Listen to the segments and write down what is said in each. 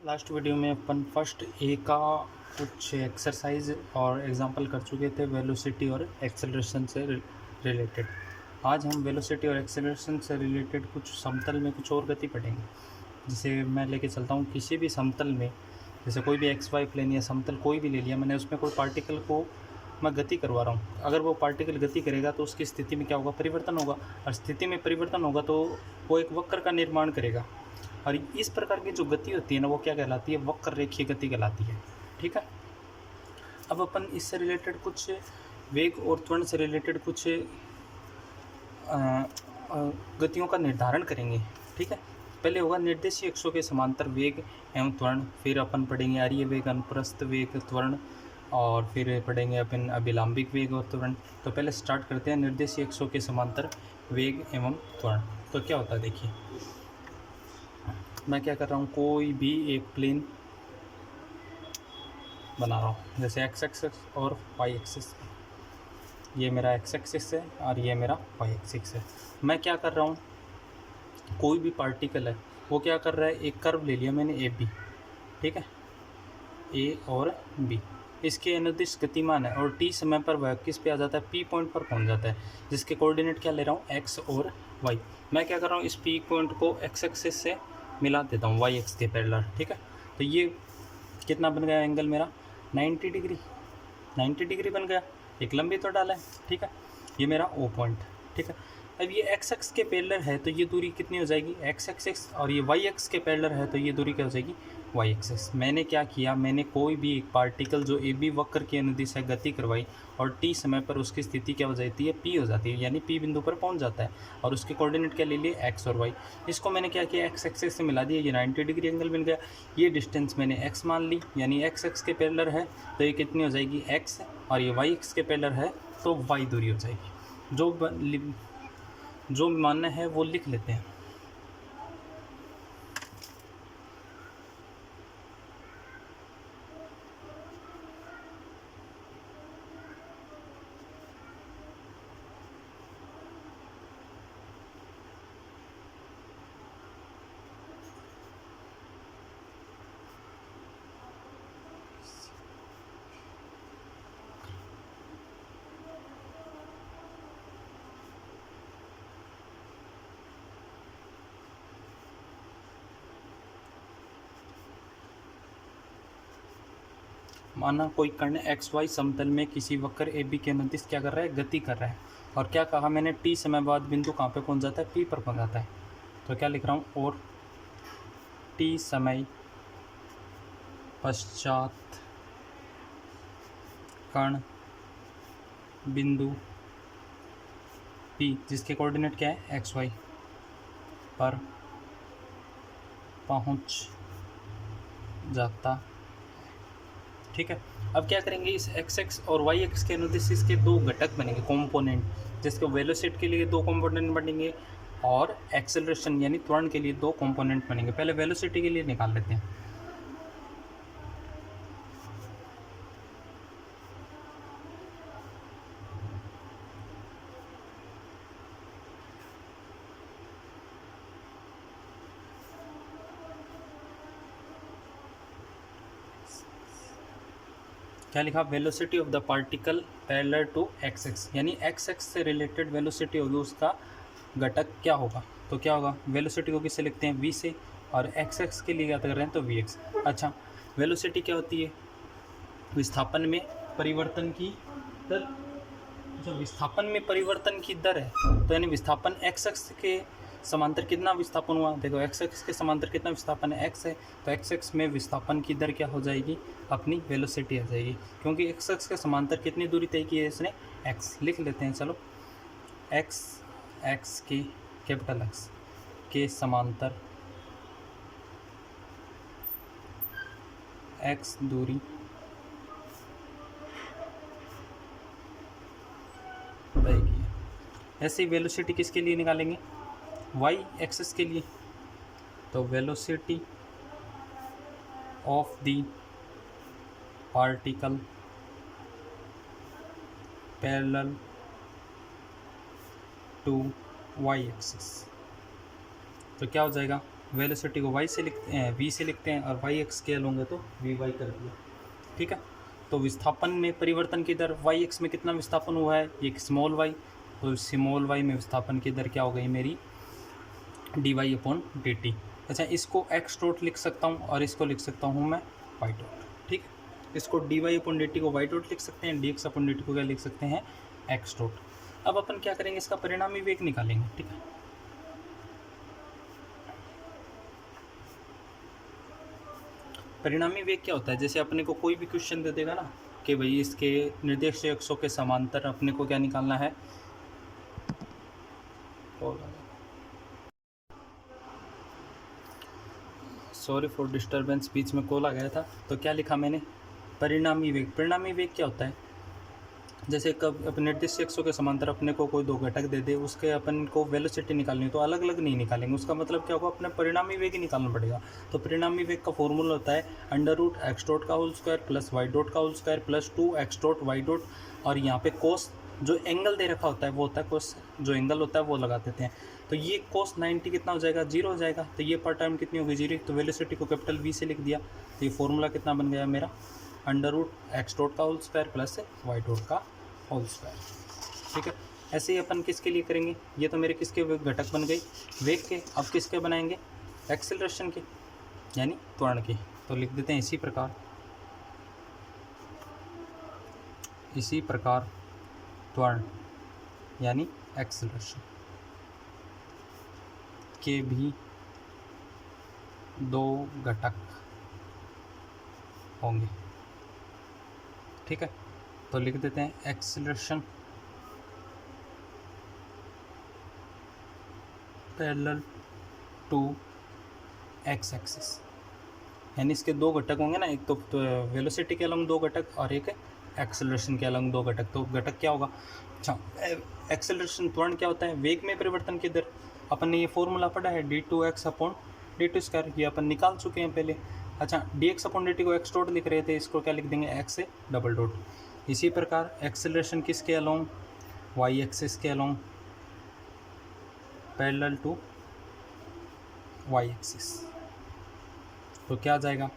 Last video में अपन first A का कुछ एक्सरसाइज और एग्जांपल कर चुके थे वेलोसिटी और एक्सेलरेशन से रिलेटेड। आज हम वेलोसिटी और एक्सेलरेशन से रिलेटेड कुछ समतल में कुछ और गति पढ़ेंगे। जैसे मैं लेके चलता हूँ किसी भी समतल में, जैसे कोई भी एक्स वाई प्लेन या समतल कोई भी ले लिया मैंने, उसमें कोई पार्टिकल को मैं गति करवा रहा हूँ। अगर वो पार्टिकल गति करेगा तो उसकी स्थिति में क्या होगा, परिवर्तन होगा, और स्थिति में परिवर्तन होगा तो वो एक वक्र का निर्माण करेगा। और इस प्रकार की जो गति होती है ना, वो क्या कहलाती है, वक्र रेखीय गति कहलाती है। ठीक है। अब अपन इससे रिलेटेड कुछ वेग और त्वरण से रिलेटेड कुछ गतियों का निर्धारण करेंगे। ठीक है। पहले होगा निर्देशीय अक्षों के समांतर वेग एवं त्वरण, फिर अपन पढ़ेंगे आर्य वेग, अनुप्रस्थ वेग, त्वरण, और फिर पढ़ेंगे अपन अभिलंबिक वेग और त्वरण। तो पहले स्टार्ट करते हैं निर्देशीय अक्षों के समांतर वेग एवं त्वरण। तो क्या होता है देखिए, मैं क्या कर रहा हूँ, कोई भी एक प्लेन बना रहा हूँ, जैसे एक्स एक्सिस और वाई एक्सिस। ये मेरा एक्स एक्सिस है और ये मेरा वाई एक्सिस है। मैं क्या कर रहा हूँ, कोई भी पार्टिकल है वो क्या कर रहा है, एक कर्व ले लिया मैंने ए बी। ठीक है, ए और बी, इसके अनुदिश गतिमान है और टी समय पर वह किस पे आ जाता है, पी पॉइंट पर पहुंच जाता है, जिसके कोऑर्डिनेट क्या ले रहा हूँ, एक्स और वाई। मैं क्या कर रहा हूँ, इस पी पॉइंट को एक्स एक्सिस से मिला देता हूँ वाई एक्स के पैरेलल। ठीक है, तो ये कितना बन गया एंगल मेरा, 90 डिग्री। 90 डिग्री बन गया, एक लंबी तो डाला है। ठीक है, ये मेरा ओ पॉइंट। ठीक है, अब ये एक्स एक्स के पैरेलल है तो ये दूरी कितनी हो जाएगी, एक्स एक्सिस, और ये वाई एक्स के पैरेलल है तो ये दूरी क्या हो जाएगी, वाई एक्सिस। मैंने क्या किया, मैंने कोई भी एक पार्टिकल जो ए बी वक्र के अनुदिश है गति करवाई, और टी समय पर उसकी स्थिति क्या हो जाती है, पी हो जाती है, यानी पी बिंदु पर पहुंच जाता है, और उसके कोऑर्डिनेट क्या ले लिए, एक्स और वाई। इसको मैंने क्या किया, एक्स एक्सिस से मिला दिया, ये 90 डिग्री एंगल बन गया। ये डिस्टेंस मैंने एक्स मान ली, यानी एक्स एक्स के पैरेलल है तो ये कितनी हो जाएगी, एक्स, और ये वाई एक्स के पैरेलल है तो वाई दूरी हो जाएगी। जो मानना है वो लिख लेते हैं। माना कोई कर्ण एक्स वाई समतल में किसी वक्र ए बी के अनुदिश क्या कर रहा है, गति कर रहा है, और क्या कहा मैंने, टी समय बाद बिंदु कहाँ पे पहुंच जाता है, पी पर पहुंच जाता है। तो क्या लिख रहा हूँ, और टी समय पश्चात कर्ण बिंदु पी, जिसके कोऑर्डिनेट क्या है, एक्स वाई पर पहुंच जाता। ठीक है, अब क्या करेंगे, इस एक्स एक्स और वाई एक्स के अनुदिश इसके दो घटक बनेंगे, कंपोनेंट, जिसके वेलोसिटी के लिए दो कंपोनेंट बनेंगे और एक्सेलरेशन यानी त्वरण के लिए दो कंपोनेंट बनेंगे। पहले वेलोसिटी के लिए निकाल लेते हैं। क्या लिखा, velocity of the particle parallel to x x, यानी एक्स एक्स से रिलेटेड वेलोसिटी होगी, उसका घटक क्या होगा, तो क्या होगा, वेलोसिटी को किससे लिखते हैं, वी से, और एक्स एक्स के लिए क्या कर रहे हैं तो वी एक्स। अच्छा, वेलोसिटी क्या होती है, विस्थापन में परिवर्तन की दर। जो विस्थापन में परिवर्तन की दर है, तो यानी विस्थापन एक्स एक्स के समांतर कितना विस्थापन हुआ, देखो एक्स एक्स के समांतर कितना विस्थापन है, एक्स है, तो एक्स एक्स में विस्थापन की दर क्या हो जाएगी, अपनी वेलोसिटी आ जाएगी, क्योंकि एक्स एक्स के समांतर कितनी दूरी तय की है इसने, एक्स। लिख लेते हैं, चलो, एक्स एक्स के, कैपिटल एक्स के समांतर एक्स दूरी तय की है। ऐसे वेलोसिटी किसके लिए निकालेंगे, वाई एक्सिस के लिए, तो velocity of the particle parallel to y axis, तो क्या हो जाएगा, वेलोसिटी को वाई से लिखते हैं, वी से लिखते हैं, और वाई एक्स स्केल होंगे तो वी वाई कर दिया। ठीक है, तो विस्थापन में परिवर्तन की दर वाई एक्स में कितना विस्थापन हुआ है, एक स्मॉल वाई, तो स्मॉल वाई में विस्थापन की दर क्या हो गई मेरी, d y upon d t. अच्छा, इसको एक्स डॉट लिख सकता हूँ और इसको लिख सकता हूँ मैं वाई डॉट। ठीक है, इसको d y upon d t को वाई डॉट लिख सकते हैं, d x upon d t को क्या लिख सकते हैं, एक्स डॉट। अब अपन क्या करेंगे, इसका परिणामी वेग निकालेंगे। ठीक है, परिणामी वेग क्या होता है, जैसे अपने को कोई भी क्वेश्चन दे देगा ना कि भाई इसके निर्देश अक्षों के समांतर अपने को क्या निकालना है, सॉरी फॉर डिस्टर्बेंस, बीच में कॉल आ गया था। तो क्या लिखा मैंने, परिणामी वेग। परिणामी वेग क्या होता है, जैसे कब अपने निर्दिष्ट अक्षों के समांतर अपने को कोई दो घटक दे दे, उसके अपन को वेलोसिटी निकालनी है तो अलग अलग नहीं निकालेंगे, उसका मतलब क्या होगा, अपने परिणामी वेग ही निकालना पड़ेगा। तो परिणामी वेग का फॉर्मूला होता है अंडर रूट एक्स डॉट का whole square plus y dot का whole square plus 2 x dot y dot, और यहाँ पे कोस जो एंगल दे रखा होता है वो होता है कोस, जो एंगल होता है वो लगा देते हैं। तो ये कोस 90 कितना हो जाएगा, 0 हो जाएगा। तो ये पर टाइम कितनी होगी, 0। तो वेलोसिटी को कैपिटल वी से लिख दिया। तो ये फॉर्मूला कितना बन गया मेरा, अंडर रूट एक्स डॉट का whole square plus y dot का होल स्क्वायर। ठीक है, ऐसे ही अपन किसके लिए करेंगे, ये तो मेरे किसके घटक बन गई, वेग के। अब किसके बनाएंगे, एक्सेलरेशन के, यानी त्वरण के। तो लिख देते हैं इसी प्रकार त्वरण यानी एक्सेलरेशन के भी दो घटक होंगे। ठीक है, तो लिख देते हैं acceleration parallel to x axis, यानी इसके दो घटक होंगे ना, एक तो वेलोसिटी के अलग दो घटक और एक एक्सेलरेशन के अलग दो घटक। तो घटक क्या होगा, अच्छा एक्सेलरेशन त्वरण क्या होता है, वेग में परिवर्तन की दर। अपन ने ये फॉर्मूला पढ़ा है d two x upon d two square, ये अपन निकाल चुके हैं पहले। अच्छा, d x upon d t को एक्स डॉट लिख रहे थे, इसको क्या लिख देंगे, एक्स से डबल डॉट। इसी प्रकार एक्सेलरेशन किसके अलोंग, वाई एक्सिस के along parallel to y axis. तो क्या आ जाएगा,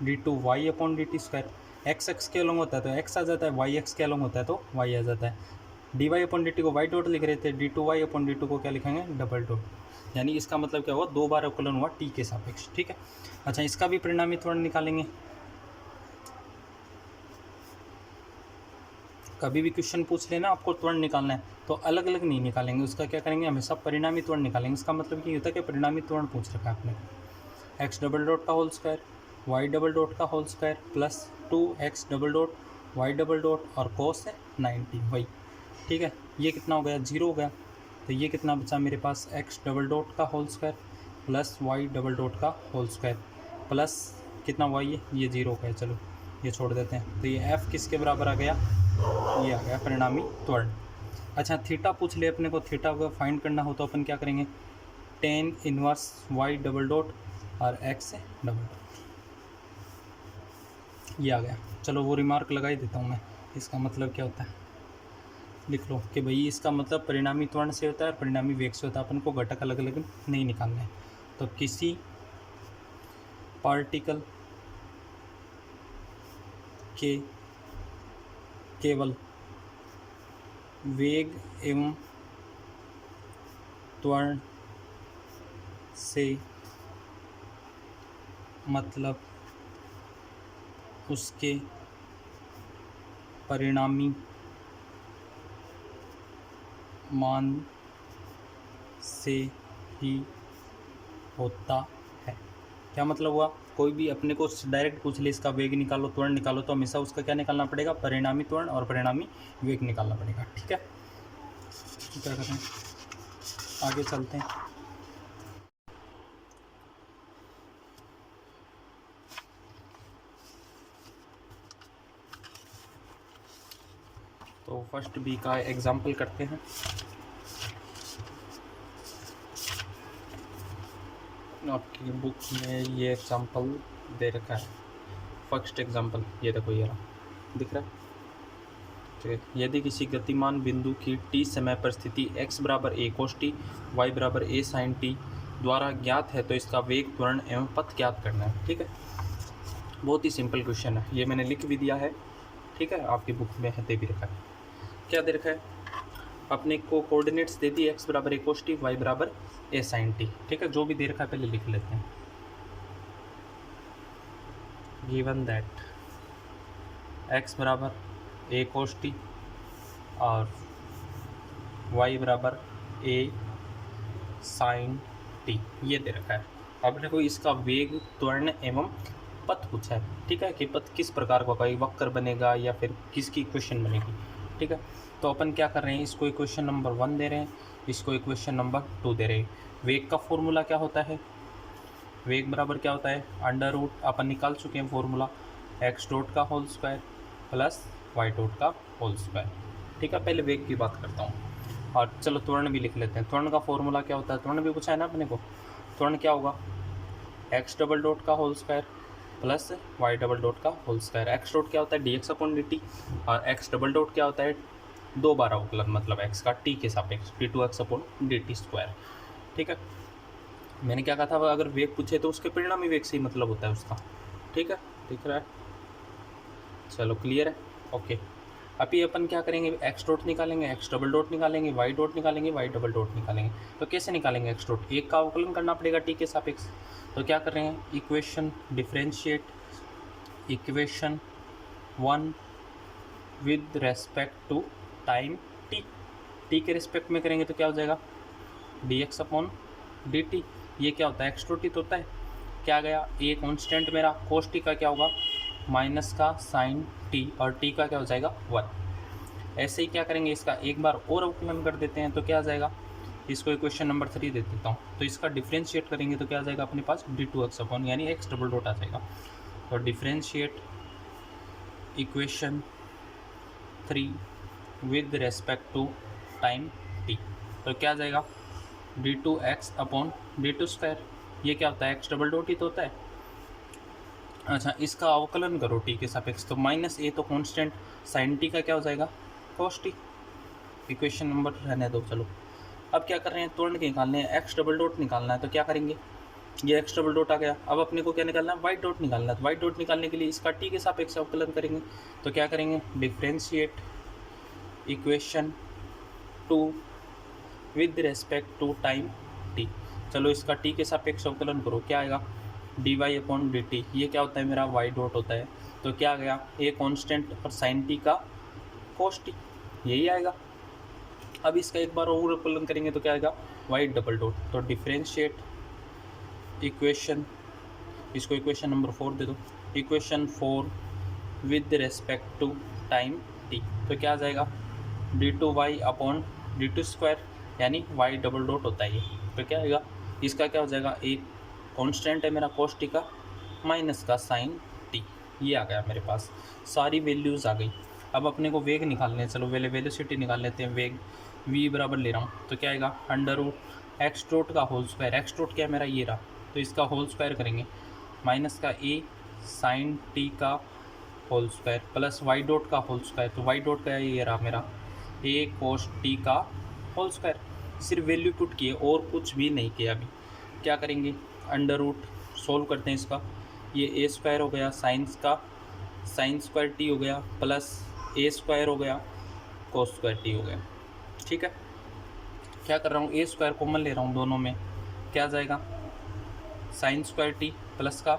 d two y upon d t square, x x के अलोंग होता है तो एक्स आ जाता है, वाई एक्स के अलोंग होता है तो वाई आ जाता है। D y upon d t को वाई डॉट लिख रहे थे, d two y upon d two को क्या लिखेंगे, डबल डॉट। यानी इसका मतलब क्या हुआ, दो बार अवकलन हुआ टी के सापेक्ष। ठीक है, अच्छा इसका भी परिणामी त्वरण निकालेंगे। कभी भी क्वेश्चन पूछ लेना आपको त्वरण निकालना है तो अलग अलग नहीं निकालेंगे, उसका क्या करेंगे, हमेशा परिणामी त्वरण निकालेंगे। इसका मतलब ये होता है कि परिणामी त्वरण पूछ रखा है आपने, एक्स डबल डॉट का whole square y double dot का whole square plus 2x double dot y double dot और कोस है 90 वही। ठीक है, ये कितना हो गया, 0 हो गया। तो ये कितना बचा मेरे पास, एक्स डबल डॉट का whole square plus y double dot का होल स्क्वायर प्लस कितना वाई है, ये 0 हो गया। चलो ये छोड़ देते हैं। तो ये f किसके बराबर आ गया, ये आ गया परिणामी त्वरण। अच्छा, थीटा पूछ ले अपने को, थीटा को फाइंड करना हो तो अपन क्या करेंगे, tan inverse y double dot और एक्स से डबल डॉट, ये आ गया। चलो वो रिमार्क लगा ही देता हूँ मैं, इसका मतलब क्या होता है लिख लो कि भाई इसका मतलब परिणामी त्वरण से होता है और परिणामी वेग से होता है, अपन को घटक अलग अलग नहीं निकालना है। तो किसी पार्टिकल के केवल वेग एवं त्वरण से मतलब उसके परिणामी मान से ही होता है। क्या मतलब हुआ, कोई भी अपने को डायरेक्ट पूछ ले इसका वेग निकालो त्वरण निकालो तो हमेशा उसका क्या निकालना पड़ेगा, परिणामी त्वरण और परिणामी वेग निकालना पड़ेगा। ठीक है, क्या करते हैं, आगे चलते हैं। तो फर्स्ट बी का एग्जाम्पल करते हैं। आपकी बुक में ये एग्जाम्पल दे रखा है, फर्स्ट एग्जाम्पल ये देखो, ये रहा दिख रहा है। ठीक है, यदि किसी गतिमान बिंदु की t समय पर स्थिति x बराबर a cos t, y बराबर a sin t, द्वारा ज्ञात है तो इसका वेग, त्वरण एवं पथ ज्ञात करना है। ठीक है, बहुत ही सिंपल क्वेश्चन है, ये मैंने लिख भी दिया है। ठीक है, आपकी बुक में है, दे भी रखा है। क्या दे रखा है, अपने को कोऑर्डिनेट्स दे दी, x बराबर a cos t, y बराबर a sin t। ठीक है, जो भी दे रखा है पहले लिख लेते हैं। गिवन दैट x बराबर a cos t और y बराबर a sin t, ये दे रखा है। अपने को इसका वेग, त्वरण एवं पथ पूछा है। ठीक है, कि पथ किस प्रकार का होगा, वक्र बनेगा या फिर किसकी इक्वेशन बनेगी। ठीक है, तो अपन क्या कर रहे हैं, इसको इक्वेशन नंबर 1 दे रहे हैं, इसको इक्वेशन नंबर 2 दे रहे हैं। वेग का फॉर्मूला क्या होता है, वेग बराबर क्या होता है, अंडर रूट, अपन निकाल चुके हैं फॉर्मूला, एक्स डॉट का whole square plus y dot का होल स्क्वायर। ठीक है, पहले वेग की बात करता हूँ और चलो त्वरण भी लिख लेते हैं। त्वरण का फॉर्मूला क्या होता है, त्वरण भी पूछा है ना अपने को। त्वरण क्या होगा, एक्स डबल डॉट का whole square plus y double dot का होल स्क्वायर। एक्स डॉट क्या होता है, d x upon d t, और एक्स डबल डॉट क्या होता है, 2 बार अवकलन, मतलब एक्स का टी के सापेक्ष, d two x upon d t square. ठीक है, मैंने क्या कहा था, अगर वेग पूछे तो उसके परिणामी वेग से ही मतलब होता है उसका। ठीक है, दिख रहा है, चलो क्लियर है, ओके। अभी अपन क्या करेंगे, एक्स डॉट निकालेंगे, एक्स डबल डॉट निकालेंगे, वाई डॉट निकालेंगे, वाई डबल डॉट निकालेंगे। तो कैसे निकालेंगे, एक्स डॉट, एक का अवकलन करना पड़ेगा टी के सापेक्ष। तो क्या कर रहे हैं, equation differentiate equation 1 with respect to time t. T के रिस्पेक्ट में करेंगे तो क्या हो जाएगा, d x upon d t. ये क्या होता है, एक्स टू टी तो होता है, क्या गया, ए कॉन्स्टेंट मेरा, कोस टी का क्या होगा, माइनस का साइन टी, और टी का क्या हो जाएगा 1। ऐसे ही क्या करेंगे, इसका एक बार और अवकलन कर देते हैं तो क्या आ जाएगा, इसको इक्वेशन नंबर 3 दे देता हूँ। तो इसका डिफरेंशिएट करेंगे तो क्या आ जाएगा अपने पास, डी टू एक्स अपॉन, यानी एक्स डबल डॉट आ जाएगा। तो differentiate equation 3 with respect to time t, तो क्या आ जाएगा, d two x upon d two square. ये क्या होता है, एक्स डबल डॉट ही तो होता है। अच्छा, इसका अवकलन करो टी के सापेक्ष, तो माइनस ए तो कांस्टेंट, साइन टी का क्या हो जाएगा, कॉस टी। इक्वेशन नंबर रहने दो, चलो अब क्या कर रहे हैं, त्वरण निकालने हैं, एक्स डबल डॉट निकालना है। तो क्या करेंगे, ये एक्स डबल डॉट आ गया, अब अपने को क्या निकालना है, वाई डॉट निकालना है। तो वाई डॉट निकालने के लिए इसका टी के सापेक्ष अवकलन करेंगे। तो क्या करेंगे, differentiate equation 2 with respect to time t. चलो इसका टी के सापेक्ष अवकलन करो, क्या आएगा, d y upon d t. ये क्या होता है, मेरा वाई डॉट होता है। तो क्या आ गया, ए कॉन्स्टेंट और साइन टी का कोस टी, यही आएगा। अब इसका एक बार और अवकलन करेंगे तो क्या आएगा, वाई डबल डॉट। तो डिफरेंशिएट इक्वेशन, इसको इक्वेशन नंबर 4 दे दो, equation 4 with respect to time t. तो क्या आ जाएगा, d two y upon d two square, यानी वाई डबल डॉट होता है ये। तो क्या आएगा, इसका क्या हो जाएगा, एक कांस्टेंट है मेरा कोस टी का, माइनस का साइन टी। ये आ गया मेरे पास, सारी वैल्यूज़ आ गई। अब अपने को वेग निकालने हैं, चलो वेलोसिटी निकाल लेते हैं। वेग v बराबर ले रहा हूँ, तो क्या आएगा, अंडर रूट एक्स डॉट का होल स्क्वायर। एक्स डॉट क्या है मेरा, ये रहा, तो इसका होल स्क्वायर करेंगे, माइनस का ए साइन टी का whole square plus y dot का होल स्क्वायर। तो वाई डॉट का ये रहा मेरा, ए कोस टी का होल स्क्वायर। सिर्फ वैल्यू पुट किए और कुछ भी नहीं किया। अभी क्या करेंगे, अंडर रूट सोल्व करते हैं इसका, ये ए स्क्वायर हो गया साइंस का, साइन स्क्वायर टी हो गया, प्लस ए स्क्वायर हो गया, कोस स्क्वायर टी हो गया। ठीक है, क्या कर रहा हूँ, ए स्क्वायर कॉमन ले रहा हूँ दोनों में, क्या जाएगा, साइन स्क्वायर टी प्लस का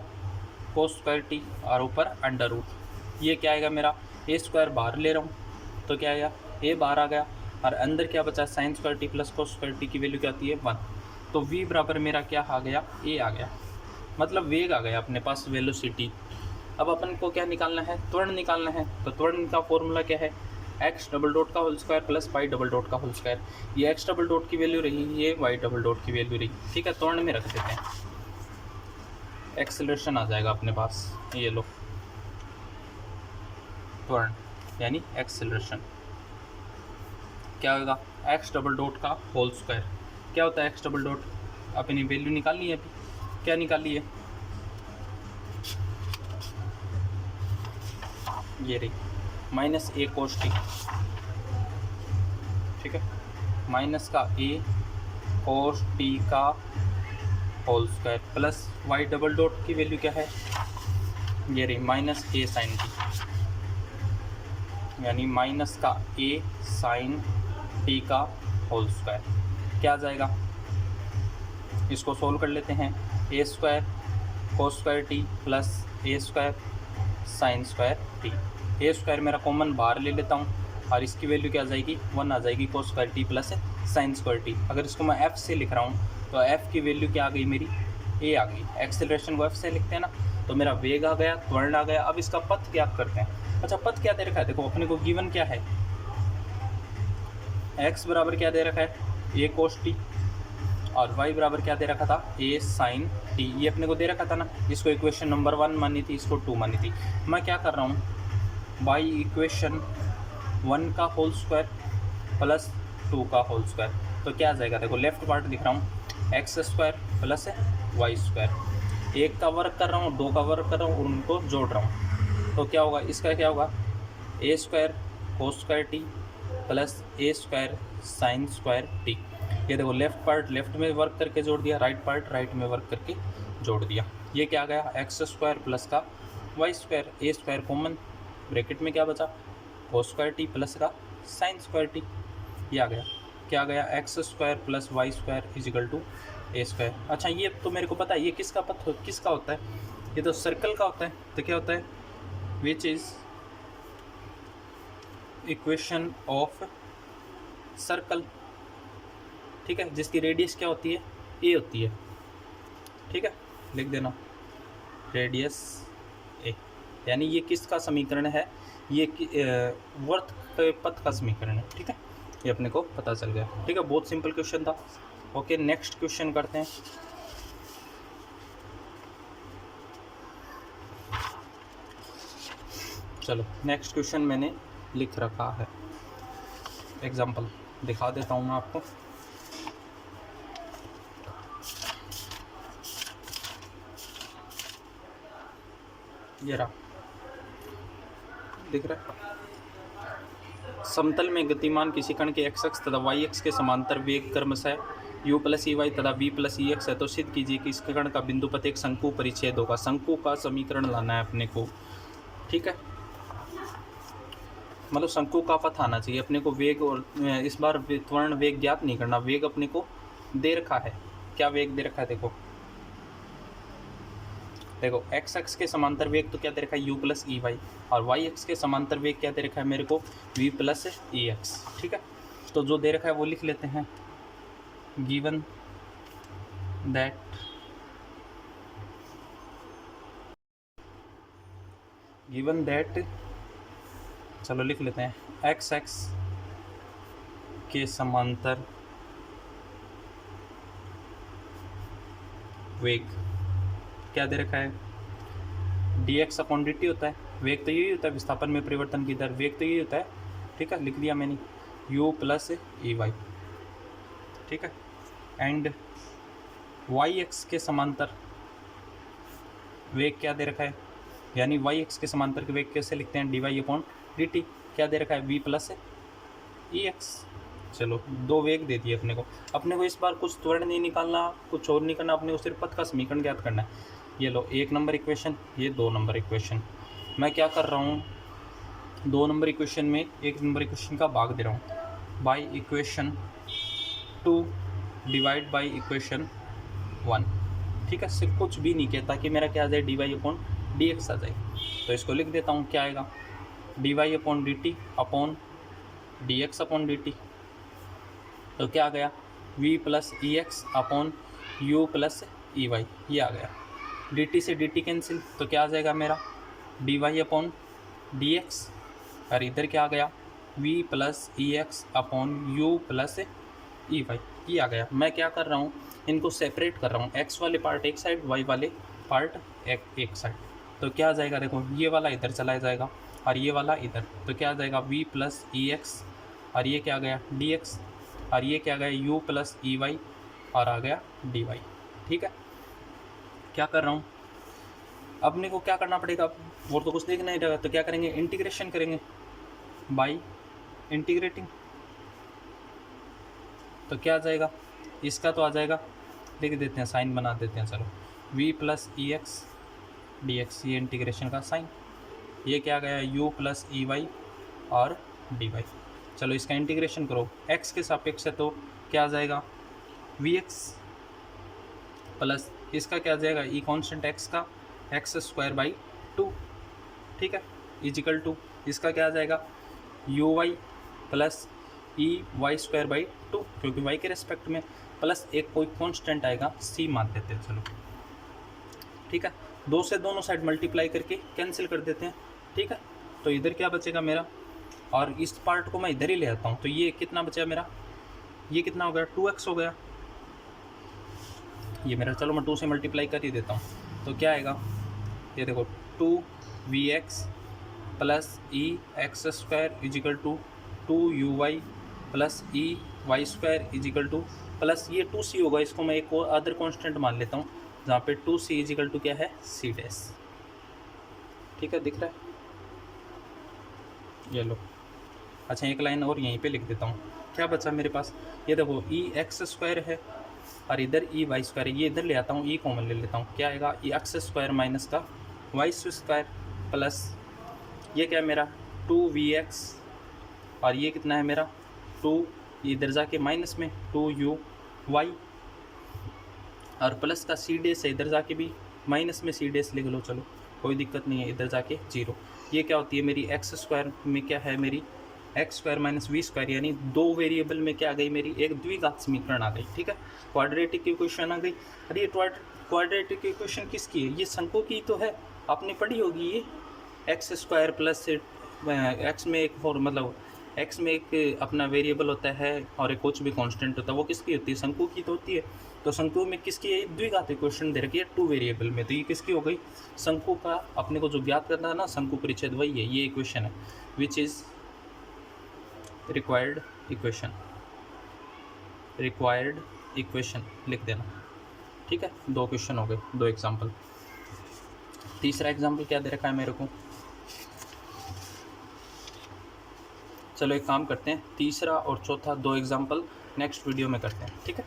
कोस स्क्वायर टी और ऊपर अंडर रूट। ये क्या आएगा मेरा, ए स्क्वायर बाहर ले रहा हूँ तो क्या आएगा, ए बाहर आ गया, और अंदर क्या बचा, sign square t plus cos square T की वैल्यू क्या आती है 1। तो v बराबर मेरा क्या आ गया, ए आ गया, मतलब वेग आ गया अपने पास, वेलोसिटी। अब अपन को क्या निकालना है, त्वरण निकालना है। तो त्वरण का फॉर्मूला क्या है, एक्स डबल डॉट का whole square plus y double dot का होल स्क्वायर। ये एक्स डबल डॉट की वैल्यू रही, ये वाई डबल डॉट की वैल्यू रही। ठीक है, त्वरण में रख देते हैं, एक्सेलरेशन आ जाएगा अपने पास, ये लो त्वरण यानी एक्सेलरेशन क्या होगा, एक्स डबल डॉट का होल स्क्वायर। क्या होता है एक्स डबल डॉट, अपनी वैल्यू निकालनी है। अभी क्या निकाली है, ये रही, माइनस ए कोस टी। ठीक है, माइनस का ए कोस टी का whole square plus y double dot की वैल्यू क्या है, ये रही माइनस ए साइन टी, यानी माइनस का ए साइन टी का होल स्क्वायर। क्या आ जाएगा, इसको सोल्व कर लेते हैं। A square cos square t plus a square sine square t. A square मेरा कॉमन बाहर ले लेता हूँ और इसकी वैल्यू क्या आ जाएगी, 1 आ जाएगी कोस square t plus sign square T. अगर इसको मैं एफ से लिख रहा हूँ तो एफ की वैल्यू क्या आ गई मेरी, ए आ गई। एक्सेलरेशन को एफ से लिखते हैं ना, तो मेरा वेग आ गया, त्वरण आ गया। अब इसका पथ क्या करते हैं। अच्छा पथ क्या दे रखा है, देखो अपने को गिवन क्या है, एक्स बराबर क्या दे रखा है, ए कोस टी, और वाई बराबर क्या दे रखा था, ए साइन टी। ये अपने को दे रखा था ना, इसको इक्वेशन नंबर 1 मानी थी, इसको 2 मानी थी। मैं क्या कर रहा हूँ, बाई इक्वेशन 1 का होल स्क्वायर प्लस 2 का होल स्क्वायर। तो क्या आ जाएगा, देखो लेफ्ट पार्ट लिख रहा हूँ, x square plus y square. एक का वर्क कर रहा हूँ, 2 का वर्क कर रहा हूँ और उनको जोड़ रहा हूँ। तो क्या होगा, इसका क्या होगा, a square cos square t plus a square sine square t. ये देखो लेफ्ट पार्ट लेफ्ट में वर्क करके जोड़ दिया, राइट पार्ट राइट में वर्क करके जोड़ दिया। ये क्या आ गया, एक्स स्क्वायर प्लस का y square, a square common, bracket में क्या बचा, कोस स्क्वायर टी प्लस का साइन स्क्वायर टी। ये आ गया, क्या आ गया, x square plus y square is equal to a square. अच्छा ये तो मेरे को पता है, ये किसका पथ किसका होता है, ये तो सर्कल का होता है। तो क्या होता है, which is equation of circle, ठीक है, जिसकी रेडियस क्या होती है, ए होती है। ठीक है, लिख देना रेडियस ए, यानी ये किसका समीकरण है, ये वर्त पथ का समीकरण है। ठीक है, ये अपने को पता चल गया। ठीक है, बहुत सिंपल क्वेश्चन था। ओके नेक्स्ट क्वेश्चन करते हैं। चलो नेक्स्ट क्वेश्चन मैंने लिख रखा है, एग्जाम्पल दिखा देता हूँ मैं आपको। ये रहा, दिख रहा है, समतल में गतिमान किसी कण के एक्स अक्ष तथा वाई अक्ष के समांतर वेग क्रमशः u प्लस ई वाई तथा v प्लस ई एक्स है, तो सिद्ध कीजिए कि इस कण का बिंदु पथ एक शंकु परिच्छेद होगा। शंकु का समीकरण लाना है अपने को। ठीक है, मतलब शंकु का पथ आना चाहिए अपने को। वेग और इस बार त्वरण वेग ज्ञात नहीं करना, वेग अपने को दे रखा है। क्या वेग दे रखा है, देखो देखो एक्स अक्ष के समांतर वेग तो क्या दे रखा है, u प्लस ई वाई, और वाई अक्ष के समांतर वेग क्या दे रखा है मेरे को, v प्लस ई एक्स। ठीक है, तो जो दे रखा है वो लिख लेते हैं, गिवन दैट चलो लिख लेते हैं, एक्स एक्स के समांतर वेग क्या दे रखा है, dx अपॉन dt होता है। वेग तो यही होता है, विस्थापन में परिवर्तन की दर, वेग तो यही होता है। ठीक है, लिख दिया मैंने, u प्लस ई वाई। ठीक है, एंड वाई एक्स के समांतर वेग क्या दे रखा है, यानी वाई एक्स के समांतर के वेग कैसे लिखते हैं, dy अपॉन dt। क्या दे रखा है, v प्लस ई एक्स। चलो दो वेग दे दिए अपने को इस बार कुछ त्वरण नहीं निकालना, कुछ और नहीं करना, अपने को सिर्फ पथ का समीकरण ज्ञात करना है। ये लो 1 नंबर इक्वेशन, ये 2 नंबर इक्वेशन। मैं क्या कर रहा हूँ, 2 नंबर इक्वेशन में 1 नंबर इक्वेशन का भाग दे रहा हूँ, by equation 2 divide by equation 1। ठीक है, सिर्फ कुछ भी नहीं कहता कि मेरा क्या आ जाए, d y upon d x आ जाए। तो इसको लिख देता हूँ, क्या आएगा, d y upon d t upon d x upon d t. तो क्या आ गया, v plus e x upon u plus e y. ये आ गया, डी टी से डी टी कैंसिल, तो क्या आ जाएगा मेरा, d y upon d x, और इधर क्या आ गया, v plus e x upon u plus e y. ये आ गया। मैं क्या कर रहा हूँ, इनको सेपरेट कर रहा हूँ, x वाले पार्ट एक साइड, y वाले पार्ट एक साइड। तो क्या आ जाएगा, देखो ये वाला इधर चला जाएगा और ये वाला इधर, तो क्या आ जाएगा, v प्लस ई एक्स, और ये क्या आ गया, डी एक्स, और ये क्या आ गया, u प्लस ई वाई, और आ गया डी वाई। ठीक है, क्या कर रहा हूँ, अपने को क्या करना पड़ेगा, और तो कुछ देखना ही रहेगा। तो क्या करेंगे, इंटीग्रेशन करेंगे बाई इंटीग्रेटिंग। तो क्या आ जाएगा, इसका तो आ जाएगा लिख देते हैं, साइन बना देते हैं। चलो v plus e x D x, ये इंटीग्रेशन का साइन। ये क्या गया, u प्लस ई वाई और डी वाई। चलो इसका इंटीग्रेशन करो, x के सापेक्ष है तो क्या आ जाएगा, वी एक्स प्लस इसका क्या आ जाएगा, ई कॉन्स्टेंट x का एक्स स्क्वायर बाई 2, ठीक है, इजिकल टू इसका क्या आ जाएगा, u y plus e y square by 2, क्योंकि y के रेस्पेक्ट में, प्लस एक कोई कांस्टेंट आएगा c मान देते हैं। चलो ठीक है, 2 से दोनों साइड मल्टीप्लाई करके कैंसिल कर देते हैं, ठीक है। तो इधर क्या बचेगा मेरा, और इस पार्ट को मैं इधर ही ले आता हूँ, तो ये कितना बचा मेरा, ये कितना हो गया, 2x हो गया ये मेरा। चलो मैं 2 से मल्टीप्लाई कर ही देता हूँ, तो क्या आएगा, ये देखो 2vx plus e x square is equal to 2uy plus e y square is equal to, plus ये 2c होगा, इसको मैं एक और अदर कांस्टेंट मान लेता हूँ, जहाँ पे 2c इजिकल टू क्या है, c डैश, ठीक है, दिख रहा है, ये लो। अच्छा एक लाइन और यहीं पे लिख देता हूँ, क्या बचा मेरे पास, ये देखो ई एक्स स्क्वायर है और इधर ई वाई स्क्वायर है, ये इधर ले आता हूँ, ई कॉमन ले लेता हूँ, क्या आएगा, ई एक्स स्क्वायर माइनस का वाई स्क्वायर प्लस ये क्या है मेरा 2vx और ये कितना है मेरा 2, इधर जाके माइनस में 2u और प्लस का सी डेस है, इधर जाके भी माइनस में सी डेस लिख लो, चलो कोई दिक्कत नहीं है, इधर जाके 0। ये क्या होती है मेरी एक्स स्क्वायर में क्या है मेरी x square minus v square, यानी 2 वेरिएबल में क्या आ गई मेरी एक द्विघात समीकरण आ गई, ठीक है, क्वाड्रेटिक इक्वेशन आ गई। अरे ये क्वाड्रेटिक इक्वेशन किसकी है, ये शंकु की तो है, आपने पढ़ी होगी, ये एक्स स्क्वायर प्लस एक्स में एक और मतलब एक्स में एक अपना वेरिएबल होता है और एक कुछ भी कांस्टेंट होता है, वो किसकी होती है, शंकु की तो होती है। तो शंकु में किसकी है, द्विघात इक्वेशन दे रखी है 2 वेरिएबल में, तो ये किसकी हो गई, शंकु का। अपने को जो ज्ञात करना है ना शंकु परिच्छेद, वही है ये इक्वेशन है, विच इज़ रिक्वायर्ड इक्वेशन लिख देना, ठीक है। 2 क्वेश्चन हो गए, 2 एग्जाम्पल। तीसरा एग्जाम्पल क्या दे रखा है मेरे को, चलो एक काम करते हैं, तीसरा और चौथा 2 एग्जाम्पल नेक्स्ट वीडियो में करते हैं, ठीक है।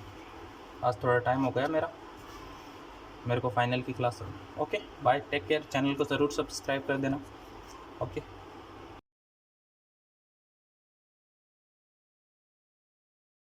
आज थोड़ा टाइम हो गया मेरे को फाइनल की class. Okay bye, take care, channel को ज़रूर सब्सक्राइब कर देना। ओके।